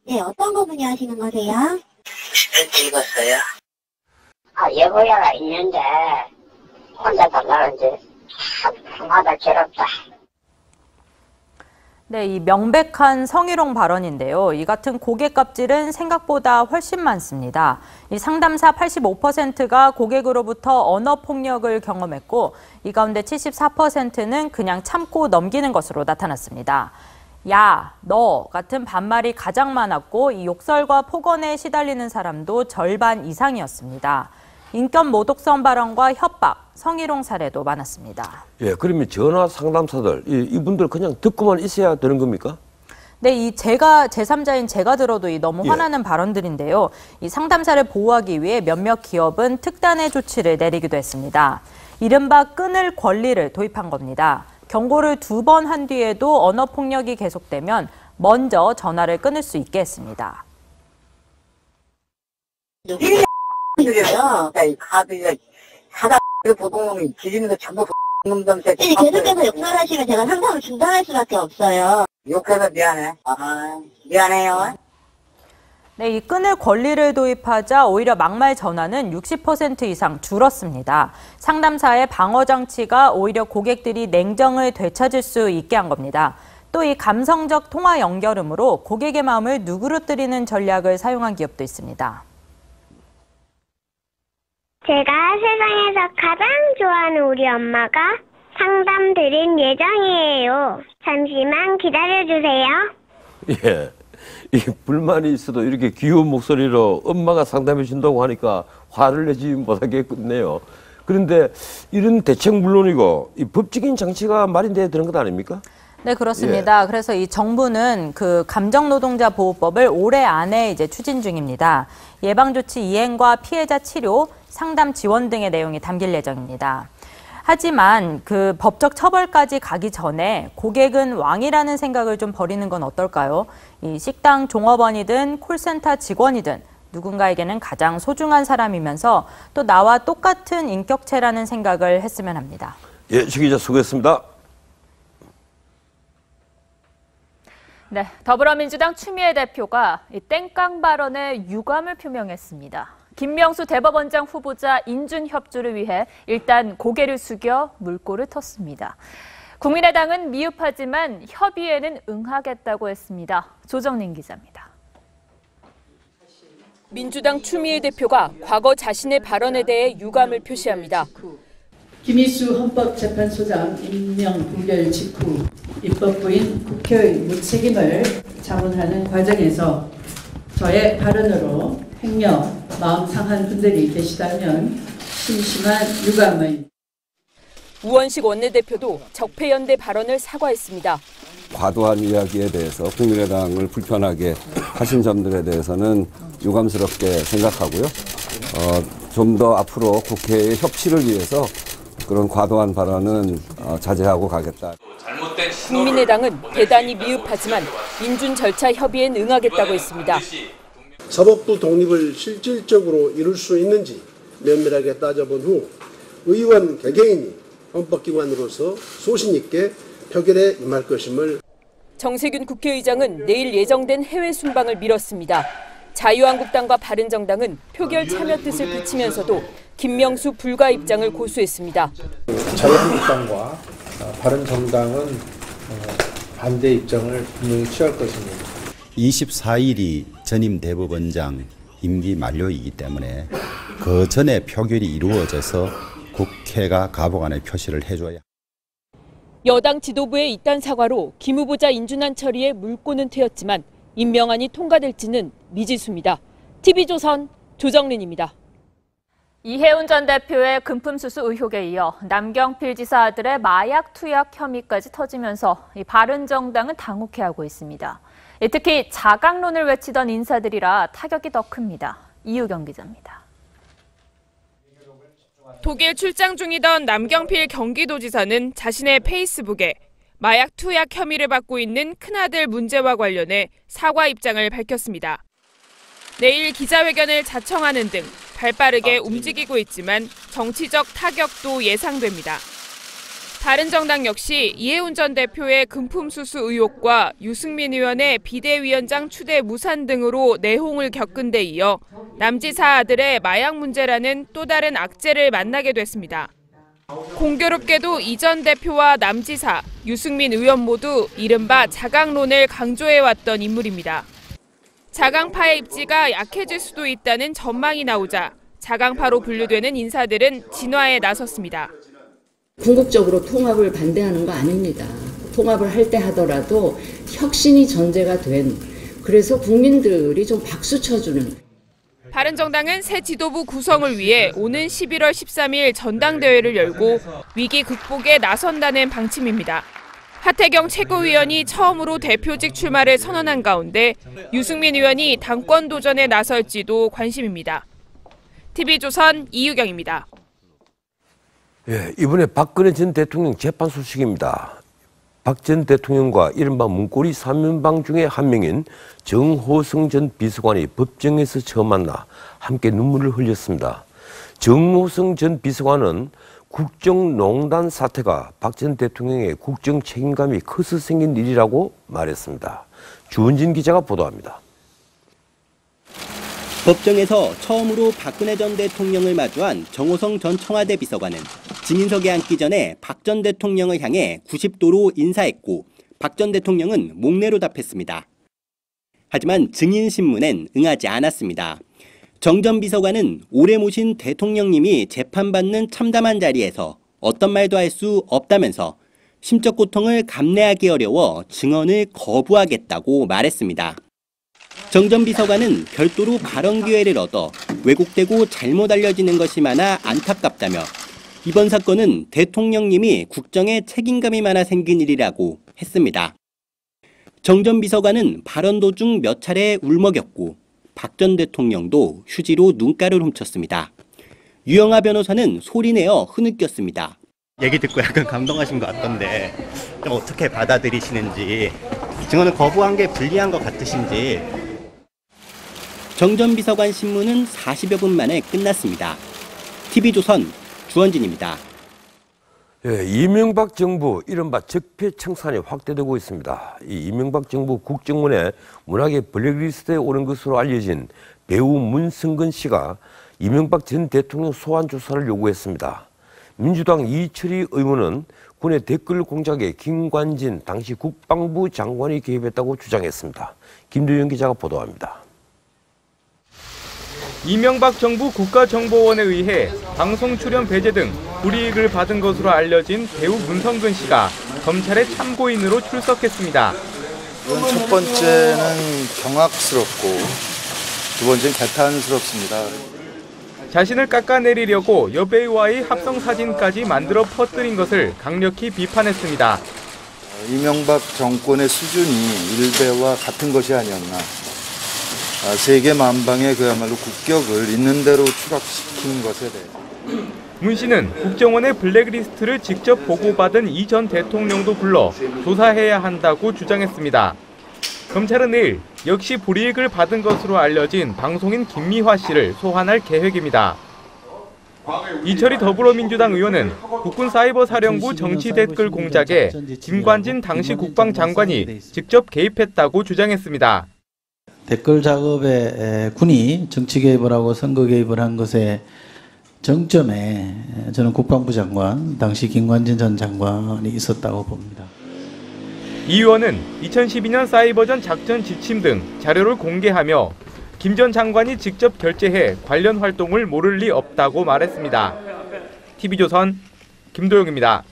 네, 어떤 거 문의하시는 거세요? 혹시 팬티 입었어요? 여보야가 있는데 혼자 달라는데 하다 괴롭다. 네, 이 명백한 성희롱 발언인데요. 이 같은 고객 갑질은 생각보다 훨씬 많습니다. 이 상담사 85%가 고객으로부터 언어 폭력을 경험했고, 이 가운데 74%는 그냥 참고 넘기는 것으로 나타났습니다. 야, 너 같은 반말이 가장 많았고, 이 욕설과 폭언에 시달리는 사람도 절반 이상이었습니다. 인격 모독성 발언과 협박, 성희롱 사례도 많았습니다. 예, 그러면 전화 상담사들, 이분들 그냥 듣고만 있어야 되는 겁니까? 네, 이 제3자인 제가 들어도 너무 화나는 발언들인데요. 이 상담사를 보호하기 위해 몇몇 기업은 특단의 조치를 내리기도 했습니다. 이른바 끊을 권리를 도입한 겁니다. 경고를 2번 한 뒤에도 언어 폭력이 계속되면 먼저 전화를 끊을 수 있게 했습니다. 그래요. 카드 사다 보통놈이 지리는 거 전부 놈들 계속해서 욕설하시면 제가 상담을 중단할 수밖에 없어요. 욕해서 미안해. 아, 미안해요. 네, 이 끊을 권리를 도입하자 오히려 막말 전화는 60% 이상 줄었습니다. 상담사의 방어 장치가 오히려 고객들이 냉정을 되찾을 수 있게 한 겁니다. 또 이 감성적 통화 연결음으로 고객의 마음을 누그러뜨리는 전략을 사용한 기업도 있습니다. 제가 세상에서 가장 좋아하는 우리 엄마가 상담 드릴 예정이에요. 잠시만 기다려주세요. 예. 이 불만이 있어도 이렇게 귀여운 목소리로 엄마가 상담해 준다고 하니까 화를 내지 못하겠네요. 그런데 이런 대책 물론이고 이 법적인 장치가 마련돼야 되는 것 아닙니까? 네, 그렇습니다. 그래서 이 정부는 그 감정노동자 보호법을 올해 안에 이제 추진 중입니다. 예방조치 이행과 피해자 치료, 상담 지원 등의 내용이 담길 예정입니다. 하지만 그 법적 처벌까지 가기 전에 고객은 왕이라는 생각을 좀 버리는 건 어떨까요? 이 식당 종업원이든 콜센터 직원이든 누군가에게는 가장 소중한 사람이면서 또 나와 똑같은 인격체라는 생각을 했으면 합니다. 예, 주 기자 수고했습니다. 네, 더불어민주당 추미애 대표가 이 땡깡 발언에 유감을 표명했습니다. 김명수 대법원장 후보자 인준 협조를 위해 일단 고개를 숙여 물꼬를 텄습니다. 국민의당은 미흡하지만 협의에는 응하겠다고 했습니다. 조정린 기자입니다. 민주당 추미애 대표가 과거 자신의 발언에 대해 유감을 표시합니다. 김희수 헌법재판소장 임명 부결 직후 입법부인 국회의 무책임을 자문하는 과정에서 저의 발언으로 횡령, 마음 상한 분들이 계시다면 심심한 유감을. 우원식 원내대표도 적폐연대 발언을 사과했습니다. 과도한 이야기에 대해서 국민의당을 불편하게 하신 점들에 대해서는 유감스럽게 생각하고요. 좀 더 앞으로 국회의 협치를 위해서 그런 과도한 발언은 자제하고 가겠다. 국민의당은 대단히 미흡하지만 인준 절차 협의엔 응하겠다고 했습니다. 사법부 독립을 실질적으로 이룰 수 있는지 면밀하게 따져본 후 의원 개개인이 헌법기관으로서 소신 있게 표결에 임할 것임을. 정세균 국회의장은 내일 예정된 해외 순방을 미뤘습니다. 자유한국당과 바른정당은 표결 참여 뜻을 비치면서도 김명수 불가 입장을 고수했습니다. 자유한국당과 바른정당은 반대 입장을 분명히 취할 것입니다. 24일이 전임 대법원장 임기 만료이기 때문에 그 전에 표결이 이루어져서 국회가 가부간의 표시를 해줘야. 여당 지도부의 이딴 사과로 김 후보자 인준안 처리에 물꼬는 트였지만 임명안이 통과될지는 미지수입니다. TV조선 조정린입니다. 이해운 전 대표의 금품수수 의혹에 이어 남경필 지사 아들의 마약 투약 혐의까지 터지면서 바른정당은 당혹해하고 있습니다. 특히 자강론을 외치던 인사들이라 타격이 더 큽니다. 이유경 기자입니다. 독일 출장 중이던 남경필 경기도지사는 자신의 페이스북에 마약 투약 혐의를 받고 있는 큰아들 문제와 관련해 사과 입장을 밝혔습니다. 내일 기자회견을 자청하는 등 발빠르게 움직이고 있지만 정치적 타격도 예상됩니다. 바른정당 역시 이해운 전 대표의 금품수수 의혹과 유승민 의원의 비대위원장 추대 무산 등으로 내홍을 겪은 데 이어 남지사 아들의 마약 문제라는 또 다른 악재를 만나게 됐습니다. 공교롭게도 이 전 대표와 남지사, 유승민 의원 모두 이른바 자강론을 강조해왔던 인물입니다. 자강파의 입지가 약해질 수도 있다는 전망이 나오자 자강파로 분류되는 인사들은 진화에 나섰습니다. 궁극적으로 통합을 반대하는 거 아닙니다. 통합을 할 때 하더라도 혁신이 전제가 된, 그래서 국민들이 좀 박수 쳐주는. 바른정당은 새 지도부 구성을 위해 오는 11월 13일 전당대회를 열고 위기 극복에 나선다는 방침입니다. 하태경 최고위원이 처음으로 대표직 출마를 선언한 가운데 유승민 의원이 당권 도전에 나설지도 관심입니다. TV조선 이유경입니다. 이번에 박근혜 전 대통령 재판 소식입니다. 박 전 대통령과 이른바 문고리 3인방 중에 한 명인 정호성 전 비서관이 법정에서 처음 만나 함께 눈물을 흘렸습니다. 정호성 전 비서관은 국정농단 사태가 박 전 대통령의 국정 책임감이 커서 생긴 일이라고 말했습니다. 주은진 기자가 보도합니다. 법정에서 처음으로 박근혜 전 대통령을 마주한 정호성 전 청와대 비서관은 증인석에 앉기 전에 박 전 대통령을 향해 90도로 인사했고 박 전 대통령은 목례로 답했습니다. 하지만 증인신문엔 응하지 않았습니다. 정 전 비서관은 오래 모신 대통령님이 재판받는 참담한 자리에서 어떤 말도 할 수 없다면서 심적 고통을 감내하기 어려워 증언을 거부하겠다고 말했습니다. 정 전 비서관은 별도로 발언 기회를 얻어 왜곡되고 잘못 알려지는 것이 많아 안타깝다며 이번 사건은 대통령님이 국정에 책임감이 많아 생긴 일이라고 했습니다. 정 전 비서관은 발언 도중 몇 차례 울먹였고 박 전 대통령도 휴지로 눈가를 훔쳤습니다. 유영하 변호사는 소리내어 흐느꼈습니다. 얘기 듣고 약간 감동하신 것 같던데 좀 어떻게 받아들이시는지, 증언을 거부한 게 불리한 것 같으신지. 정 전 비서관 신문은 40여 분 만에 끝났습니다. TV조선 주원진입니다. 이명박 정부 이른바 적폐청산이 확대되고 있습니다. 이 이명박 정부 국정원의 문학의 블랙리스트에 오른 것으로 알려진 배우 문승근 씨가 이명박 전 대통령 소환 조사를 요구했습니다. 민주당 이철희 의원은 군의 댓글 공작에 김관진 당시 국방부 장관이 개입했다고 주장했습니다. 김도영 기자가 보도합니다. 이명박 정부 국가정보원에 의해 방송 출연 배제 등 불이익을 받은 것으로 알려진 배우 문성근 씨가 검찰의 참고인으로 출석했습니다. 첫 번째는 경악스럽고 두 번째는 개탄스럽습니다. 자신을 깎아내리려고 여배우와의 합성 사진까지 만들어 퍼뜨린 것을 강력히 비판했습니다. 이명박 정권의 수준이 일베와 같은 것이 아니었나. 세계 만방의 그야말로 국격을 있는 대로 추락시킨 것에 대해. 문 씨는 국정원의 블랙리스트를 직접 보고받은 이 전 대통령도 불러 조사해야 한다고 주장했습니다. 검찰은 내일 역시 불이익을 받은 것으로 알려진 방송인 김미화 씨를 소환할 계획입니다. 이철희 더불어민주당 의원은 국군사이버사령부 정치댓글 공작에 김관진 당시 국방장관이 직접 개입했다고 주장했습니다. 댓글 작업에 군이 정치 개입을 하고 선거 개입을 한 것의 정점에 저는 국방부 장관, 당시 김관진 전 장관이 있었다고 봅니다. 이 의원은 2012년 사이버전 작전 지침 등 자료를 공개하며 김 전 장관이 직접 결재해 관련 활동을 모를 리 없다고 말했습니다. TV조선 김도영입니다.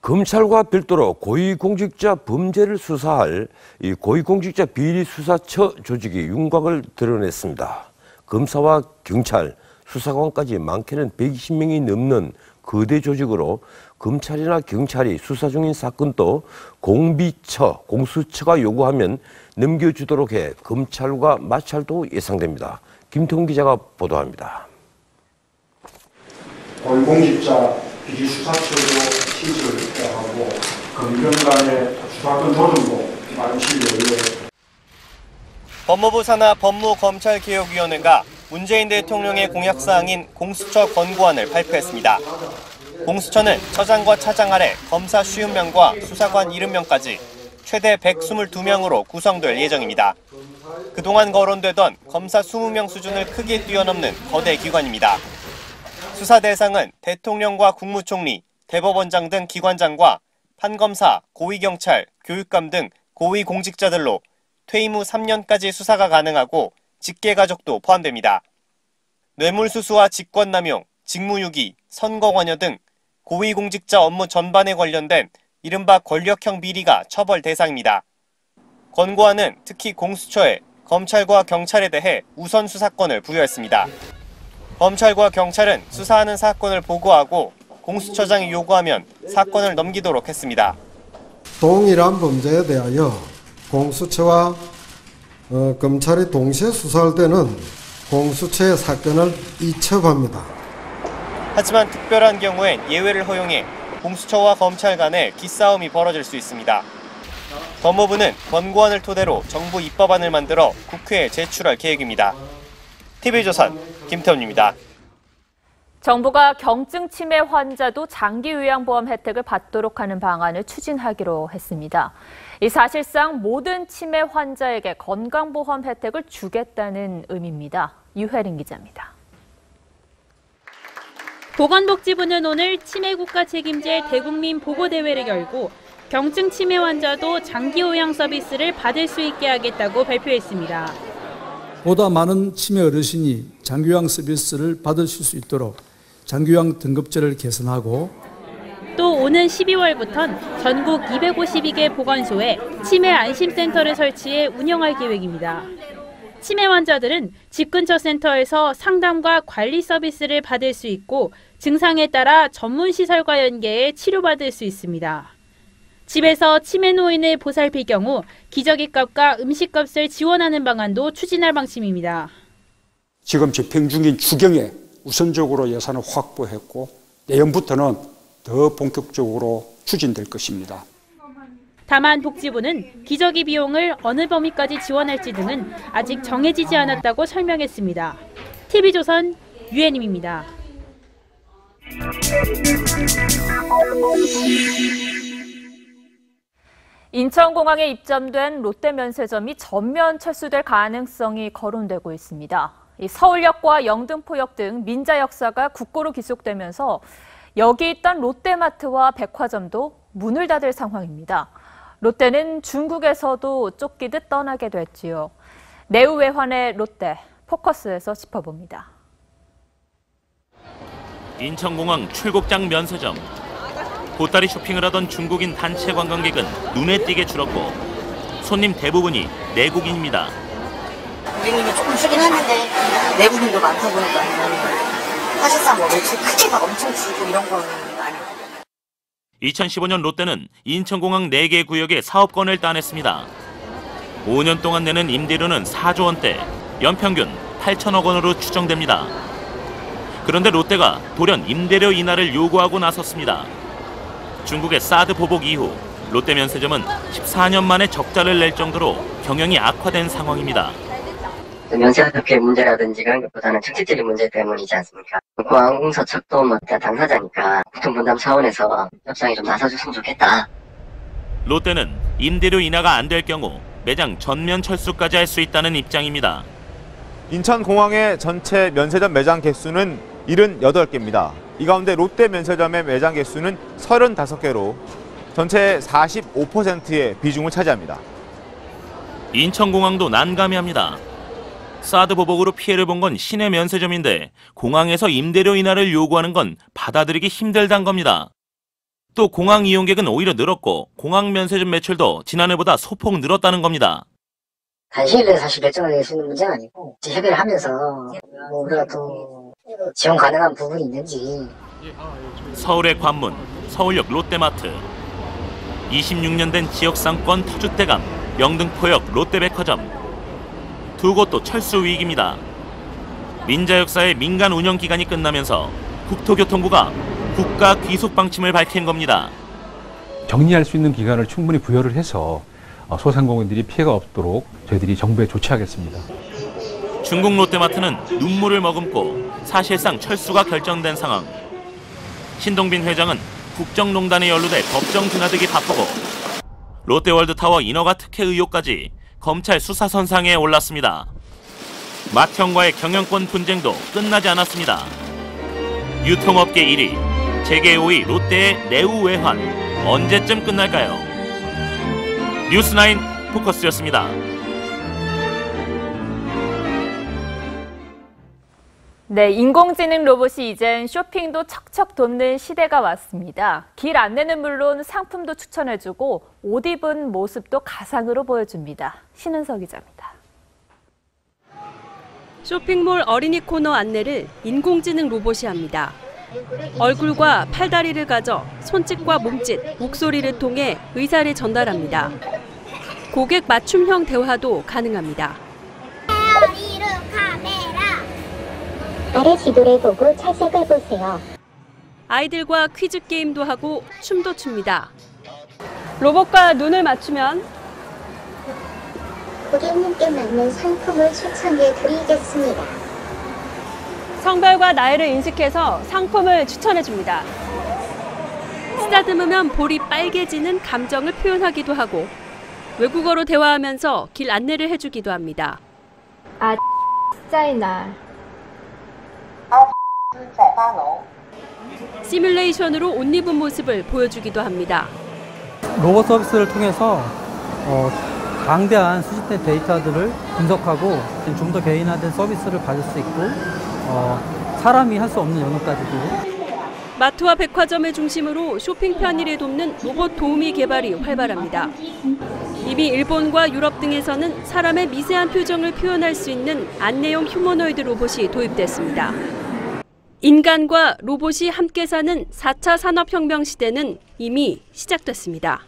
검찰과 별도로 고위공직자 범죄를 수사할 이 고위공직자 비리수사처 조직이 윤곽을 드러냈습니다. 검사와 경찰, 수사관까지 많게는 120명이 넘는 거대 조직으로 검찰이나 경찰이 수사 중인 사건도 공비처, 공수처가 요구하면 넘겨주도록 해 검찰과 마찰도 예상됩니다. 김태훈 기자가 보도합니다. 고위공직자 비리수사처도 취지를 하고 검경 간의 수사권 조정도 많지. 법무부 산하 법무검찰개혁위원회가 문재인 대통령의 공약사항인 공수처 권고안을 발표했습니다. 공수처는 처장과 차장 아래 검사 50명과 수사관 70명까지 최대 122명으로 구성될 예정입니다. 그동안 거론되던 검사 20명 수준을 크게 뛰어넘는 거대 기관입니다. 수사 대상은 대통령과 국무총리, 대법원장 등 기관장과 판검사, 고위경찰, 교육감 등 고위공직자들로 퇴임 후 3년까지 수사가 가능하고 직계가족도 포함됩니다. 뇌물수수와 직권남용, 직무유기, 선거관여 등 고위공직자 업무 전반에 관련된 이른바 권력형 비리가 처벌 대상입니다. 권고안은 특히 공수처에 검찰과 경찰에 대해 우선 수사권을 부여했습니다. 검찰과 경찰은 수사하는 사건을 보고하고 공수처장이 요구하면 사건을 넘기도록 했습니다. 동일한 범죄에 대하여 공수처와 검찰이 동시에 수사할 때는 공수처의 사건을 이첩합니다. 하지만 특별한 경우엔 예외를 허용해 공수처와 검찰 간에 기싸움이 벌어질 수 있습니다. 법무부는 권고안을 토대로 정부 입법안을 만들어 국회에 제출할 계획입니다. TV조선 김태훈입니다. 정부가 경증 치매 환자도 장기 요양보험 혜택을 받도록 하는 방안을 추진하기로 했습니다. 이 사실상 모든 치매 환자에게 건강보험 혜택을 주겠다는 의미입니다. 유혜린 기자입니다. 보건복지부는 오늘 치매 국가 책임질 대국민 보고대회를 열고 경증 치매 환자도 장기 요양 서비스를 받을 수 있게 하겠다고 발표했습니다. 보다 많은 치매 어르신이 장기 요양 서비스를 받으실 수 있도록 장기 요양 등급제를 개선하고 또 오는 12월부터는 전국 252개 보건소에 치매 안심센터를 설치해 운영할 계획입니다. 치매 환자들은 집 근처 센터에서 상담과 관리 서비스를 받을 수 있고 증상에 따라 전문 시설과 연계해 치료받을 수 있습니다. 집에서 치매 노인을 보살필 경우 기저귀값과 음식값을 지원하는 방안도 추진할 방침입니다. 지금 집행 중인 추경에 우선적으로 예산을 확보했고 내년부터는 더 본격적으로 추진될 것입니다. 다만 복지부는 기저귀 비용을 어느 범위까지 지원할지 등은 아직 정해지지 않았다고 설명했습니다. TV조선 유혜림입니다. 인천공항에 입점된 롯데 면세점이 전면 철수될 가능성이 거론되고 있습니다. 서울역과 영등포역 등 민자 역사가 국고로 기속되면서 여기 있던 롯데마트와 백화점도 문을 닫을 상황입니다. 롯데는 중국에서도 쫓기듯 떠나게 됐지요. 내후외환의 롯데, 포커스에서 짚어봅니다. 인천공항 출국장 면세점. 보따리 쇼핑을 하던 중국인 단체 관광객은 눈에 띄게 줄었고 손님 대부분이 내국인입니다. 우리는 조금 쓰긴 하는데 내국인도 많다 보니까 사실상 뭐 매출 크게 막 엄청 줄고 이런 거는 아니고. 2015년 롯데는 인천공항 4개 구역에 사업권을 따냈습니다. 5년 동안 내는 임대료는 4조 원대, 연평균 8천억 원으로 추정됩니다. 그런데 롯데가 돌연 임대료 인하를 요구하고 나섰습니다. 중국의 사드 보복 이후 롯데 면세점은 14년 만에 적자를 낼 정도로 경영이 악화된 상황입니다. 면세가 그렇게 문제라든지 그런 것보다는 정책적인 문제 때문이지 않습니까? 공항공사 측도 뭐 당사자니까 고통분담 차원에서 협상에 좀 나서줬으면 좋겠다. 롯데는 임대료 인하가 안 될 경우 매장 전면 철수까지 할 수 있다는 입장입니다. 인천공항의 전체 면세점 매장 개수는 78개입니다. 이 가운데 롯데 면세점의 매장 개수는 35개로 전체 45%의 비중을 차지합니다. 인천공항도 난감해합니다. 사드 보복으로 피해를 본 건 시내 면세점인데 공항에서 임대료 인하를 요구하는 건 받아들이기 힘들다는 겁니다. 또 공항 이용객은 오히려 늘었고 공항 면세점 매출도 지난해보다 소폭 늘었다는 겁니다. 단시일에 사실 결정을 낼 수 있는 문제는 아니고 협의를 하면서 뭐 우리가 또 지원 가능한 부분이 있는지. 서울의 관문, 서울역 롯데마트, 26년 된 지역상권 터줏대감, 영등포역 롯데백화점. 두 곳도 철수 위기입니다. 민자 역사의 민간 운영 기간이 끝나면서 국토교통부가 국가 귀속 방침을 밝힌 겁니다. 정리할 수 있는 기간을 충분히 부여를 해서 소상공인들이 피해가 없도록 저희들이 정부에 조치하겠습니다. 중국 롯데마트는 눈물을 머금고 사실상 철수가 결정된 상황. 신동빈 회장은 국정농단에 연루돼 법정 드나들기 바쁘고 롯데월드타워 인허가 특혜 의혹까지 검찰 수사선상에 올랐습니다. 맏형과의 경영권 분쟁도 끝나지 않았습니다. 유통업계 1위, 재계 5위 롯데의 내후 외환 언제쯤 끝날까요? 뉴스9 포커스였습니다. 네, 인공지능 로봇이 이젠 쇼핑도 척척 돕는 시대가 왔습니다. 길 안내는 물론 상품도 추천해주고 옷 입은 모습도 가상으로 보여줍니다. 신은석 기자입니다. 쇼핑몰 어린이 코너 안내를 인공지능 로봇이 합니다. 얼굴과 팔다리를 가져 손짓과 몸짓, 목소리를 통해 의사를 전달합니다. 고객 맞춤형 대화도 가능합니다. 아래 지도를 보고 채색을 보세요. 아이들과 퀴즈 게임도 하고 춤도 춥니다. 로봇과 눈을 맞추면 고객님께 맞는 상품을 추천해 드리겠습니다. 성별과 나이를 인식해서 상품을 추천해 줍니다. 쓰다듬으면 볼이 빨개지는 감정을 표현하기도 하고 외국어로 대화하면서 길 안내를 해주기도 합니다. 시뮬레이션으로 옷 입은 모습을 보여주기도 합니다. 로봇 서비스를 통해서 방대한 수집된 데이터들을 분석하고 좀 더 개인화된 서비스를 받을 수 있고 사람이 할 수 없는 영역까지도. 마트와 백화점을 중심으로 쇼핑 편의를 돕는 로봇 도우미 개발이 활발합니다. 이미 일본과 유럽 등에서는 사람의 미세한 표정을 표현할 수 있는 안내용 휴머노이드 로봇이 도입됐습니다. 인간과 로봇이 함께 사는 4차 산업혁명 시대는 이미 시작됐습니다.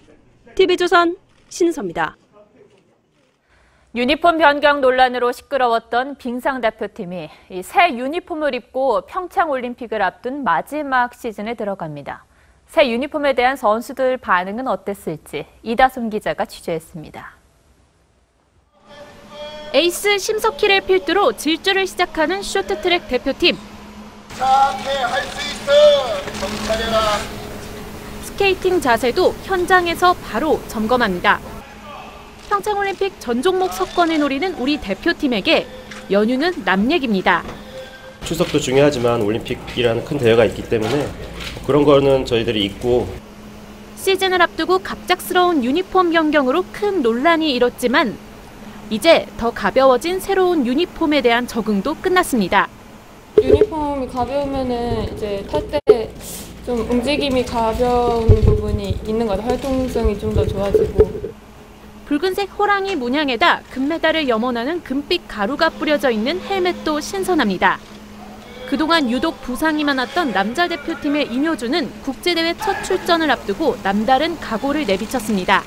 TV조선 신은서입니다. 유니폼 변경 논란으로 시끄러웠던 빙상 대표팀이 새 유니폼을 입고 평창올림픽을 앞둔 마지막 시즌에 들어갑니다. 새 유니폼에 대한 선수들 반응은 어땠을지 이다솜 기자가 취재했습니다. 에이스 심석희를 필두로 질주를 시작하는 쇼트트랙 대표팀. 할 수 있어! 정찰해라! 스케이팅 자세도 현장에서 바로 점검합니다. 평창올림픽 전 종목 석권을 노리는 우리 대표팀에게 연휴는 남 얘기입니다. 추석도 중요하지만 올림픽이라는 큰 대회가 있기 때문에 그런 거는 저희들이 잊고. 시즌을 앞두고 갑작스러운 유니폼 변경으로 큰 논란이 일었지만 이제 더 가벼워진 새로운 유니폼에 대한 적응도 끝났습니다. 유니폼이 가벼우면은 이제 탈 때 좀 움직임이 가벼운 부분이 있는 것 같아요. 활동성이 좀 더 좋아지고. 붉은색 호랑이 문양에다 금메달을 염원하는 금빛 가루가 뿌려져 있는 헬멧도 신선합니다. 그동안 유독 부상이 많았던 남자 대표팀의 임효주는 국제대회 첫 출전을 앞두고 남다른 각오를 내비쳤습니다.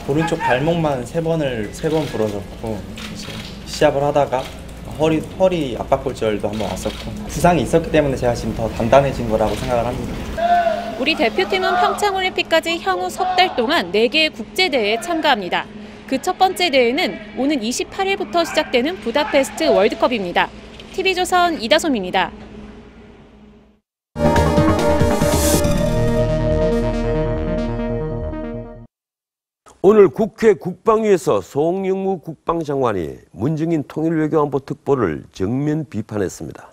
오른쪽 발목만 세 번 부러졌고 시합을 하다가 허리 압박골절도 한번 왔었고 부상이 있었기 때문에 제가 지금 더 단단해진 거라고 생각을 합니다. 우리 대표팀은 평창올림픽까지 향후 석 달 동안 4개의 국제대회에 참가합니다. 그 첫 번째 대회는 오는 28일부터 시작되는 부다페스트 월드컵입니다. TV조선 이다솜입니다. 오늘 국회 국방위에서 송영무 국방장관이 문정인 통일외교안보 특보를 정면 비판했습니다.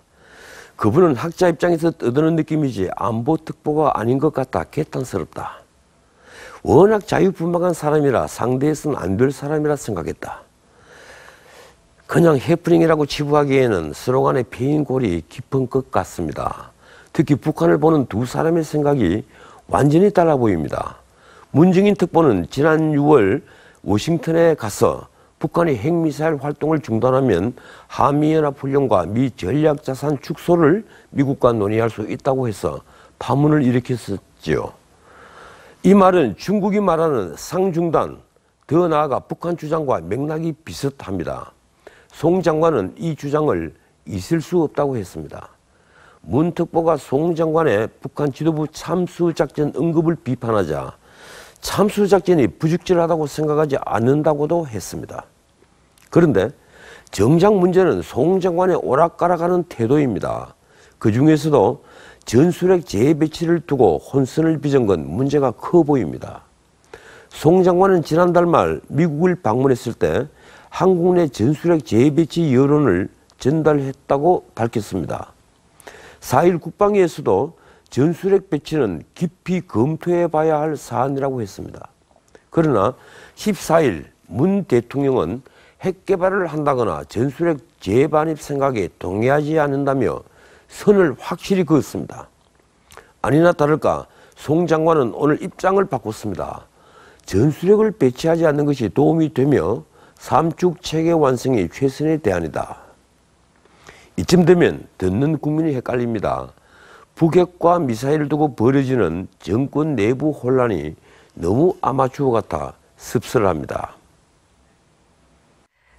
그분은 학자 입장에서 떠드는 느낌이지 안보 특보가 아닌 것 같다, 개탄스럽다. 워낙 자유분방한 사람이라 상대해서는 안 될 사람이라 생각했다. 그냥 해프닝이라고 치부하기에는 서로 간의 패인골이 깊은 것 같습니다. 특히 북한을 보는 두 사람의 생각이 완전히 달라 보입니다. 문정인 특보는 지난 6월 워싱턴에 가서 북한이 핵미사일 활동을 중단하면 한미연합훈련과 미 전략자산 축소를 미국과 논의할 수 있다고 해서 파문을 일으켰었지요. 이 말은 중국이 말하는 상중단, 더 나아가 북한 주장과 맥락이 비슷합니다. 송 장관은 이 주장을 있을 수 없다고 했습니다. 문 특보가 송 장관의 북한 지도부 참수작전 언급을 비판하자 참수작전이 부적절하다고 생각하지 않는다고도 했습니다. 그런데 정작 문제는 송 장관의 오락가락하는 태도입니다. 그 중에서도 전술핵 재배치를 두고 혼선을 빚은 건 문제가 커 보입니다. 송 장관은 지난달 말 미국을 방문했을 때 한국 내 전술핵 재배치 여론을 전달했다고 밝혔습니다. 4.1 국방위에서도 전술핵 배치는 깊이 검토해 봐야 할 사안이라고 했습니다. 그러나 14일 문 대통령은 핵 개발을 한다거나 전술핵 재반입 생각에 동의하지 않는다며 선을 확실히 그었습니다. 아니나 다를까 송 장관은 오늘 입장을 바꿨습니다. 전술핵을 배치하지 않는 것이 도움이 되며 삼축 체계 완성이 최선의 대안이다. 이쯤 되면 듣는 국민이 헷갈립니다. 북핵과 미사일을 두고 벌어지는 정권 내부 혼란이 너무 아마추어 같아 씁쓸합니다.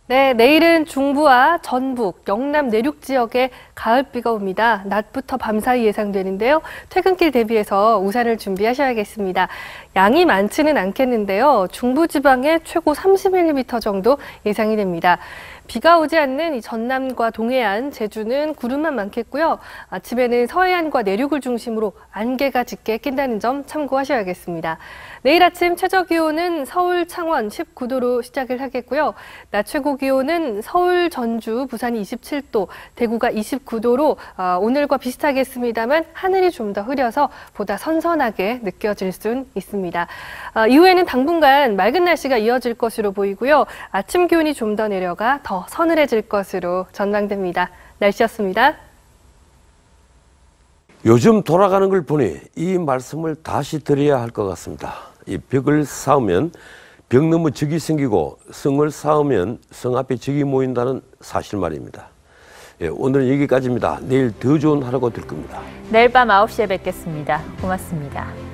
네, 내일은 중부와 전북, 영남 내륙 지역에 가을비가 옵니다. 낮부터 밤사이 예상되는데요. 퇴근길 대비해서 우산을 준비하셔야겠습니다. 양이 많지는 않겠는데요. 중부지방에 최고 30mm 정도 예상이 됩니다. 비가 오지 않는 이 전남과 동해안, 제주는 구름만 많겠고요. 아침에는 서해안과 내륙을 중심으로 안개가 짙게 낀다는 점 참고하셔야겠습니다. 내일 아침 최저 기온은 서울, 창원 19도로 시작을 하겠고요. 낮 최고 기온은 서울, 전주, 부산이 27도, 대구가 29도로 오늘과 비슷하겠습니다만 하늘이 좀 더 흐려서 보다 선선하게 느껴질 순 있습니다. 이후에는 당분간 맑은 날씨가 이어질 것으로 보이고요. 아침 기온이 좀 더 내려가 더 서늘해질 것으로 전망됩니다. 날씨였습니다. 요즘 돌아가는 걸 보니 이 말씀을 다시 드려야 할 것 같습니다. 이 벽을 쌓으면 벽 너머 적이 생기고 성을 쌓으면 성 앞에 적이 모인다는 사실 말입니다. 예, 오늘은 여기까지입니다. 내일 더 좋은 하루가 될 겁니다. 내일 밤 9시에 뵙겠습니다. 고맙습니다.